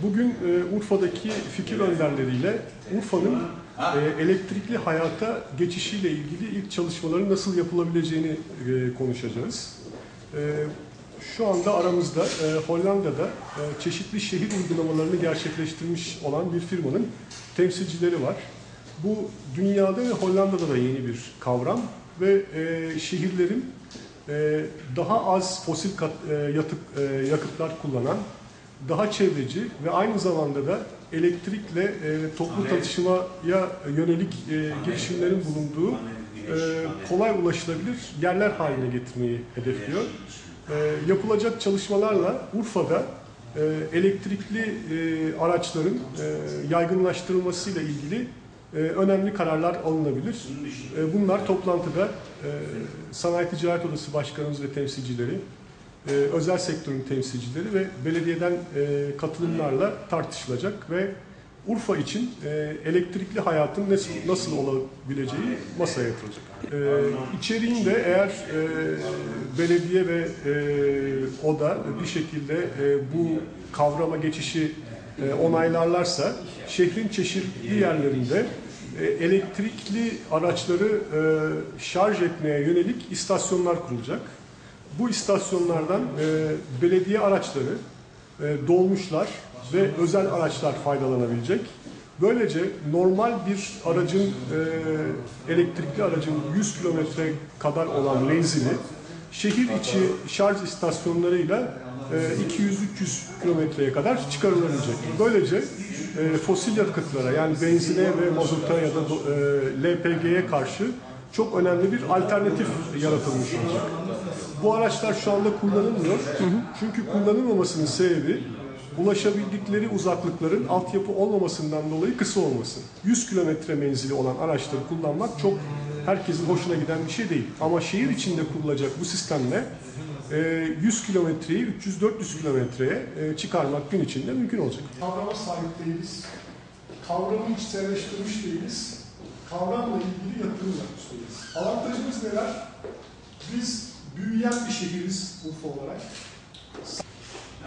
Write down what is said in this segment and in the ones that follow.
Bugün Urfa'daki fikir önderleriyle Urfa'nın elektrikli hayata geçişiyle ilgili ilk çalışmaların nasıl yapılabileceğini konuşacağız. Şu anda aramızda Hollanda'da çeşitli şehir uygulamalarını gerçekleştirmiş olan bir firmanın temsilcileri var. Bu dünyada ve Hollanda'da da yeni bir kavram ve şehirlerin daha az fosil yakıtlar kullanan, daha çevreci ve aynı zamanda da elektrikle toplu taşımaya yönelik girişimlerin bulunduğu kolay ulaşılabilir yerler haline getirmeyi hedefliyor. Yapılacak çalışmalarla Urfa'da elektrikli araçların yaygınlaştırılmasıyla ilgili önemli kararlar alınabilir. Bunlar toplantıda Sanayi Ticaret Odası Başkanımız ve temsilcileri, özel sektörün temsilcileri ve belediyeden katılımlarla tartışılacak ve Urfa için elektrikli hayatın nasıl olabileceği masaya yatırılacak. İçeriğinde eğer belediye ve ODA bir şekilde bu kavrama geçişi onaylarlarsa şehrin çeşitli yerlerinde elektrikli araçları şarj etmeye yönelik istasyonlar kurulacak. Bu istasyonlardan belediye araçları, dolmuşlar ve özel araçlar faydalanabilecek. Böylece normal bir aracın, elektrikli aracın 100 kilometre kadar olan menzili şehir içi şarj istasyonlarıyla 200-300 kilometreye kadar çıkarılabilecek. Böylece fosil yakıtlara yani benzine ve mazota ya da LPG'ye karşı çok önemli bir alternatif yaratılmış olacak. Bu araçlar şu anda kullanılmıyor. Çünkü kullanılmamasının sebebi ulaşabildikleri uzaklıkların altyapı olmamasından dolayı kısa olması. 100 kilometre menzili olan araçları kullanmak çok herkesin hoşuna giden bir şey değil. Ama şehir içinde kurulacak bu sistemle 100 kilometreyi 300-400 kilometreye çıkarmak gün içinde mümkün olacak. Kavrama sahip değiliz. Kavramı içselleştirmiş değiliz. Kavramla ilgili yatırım yapmış değiliz. Avantajımız neler? Biz büyüyen bir şehiriz Urfa olarak.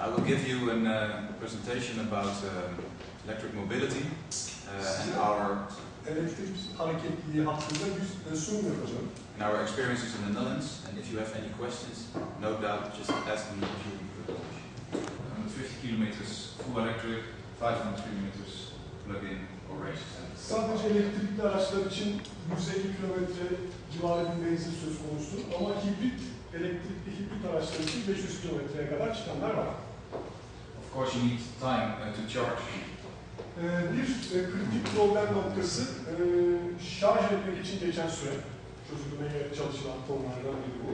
I will give you a presentation about electric mobility and our elektrik hareketliliği hakkında bir sunum yapacağım. And our experiences in the Netherlands. And if you have any questions, no doubt, just ask me during the presentation. 50 kilometers full electric, 500 kilometers plug-in or range. Sadece elektrikli araçlar için 150 kilometre civarı bir menzil söz konusu ama elektrikli hibrit araçlar için 500 kilometreye kadar çıkanlar var. Of course, you need time to charge. Bir kritik problem noktası şarj etmek için geçen süre çözülmeye çalışılan konulardan biri bu.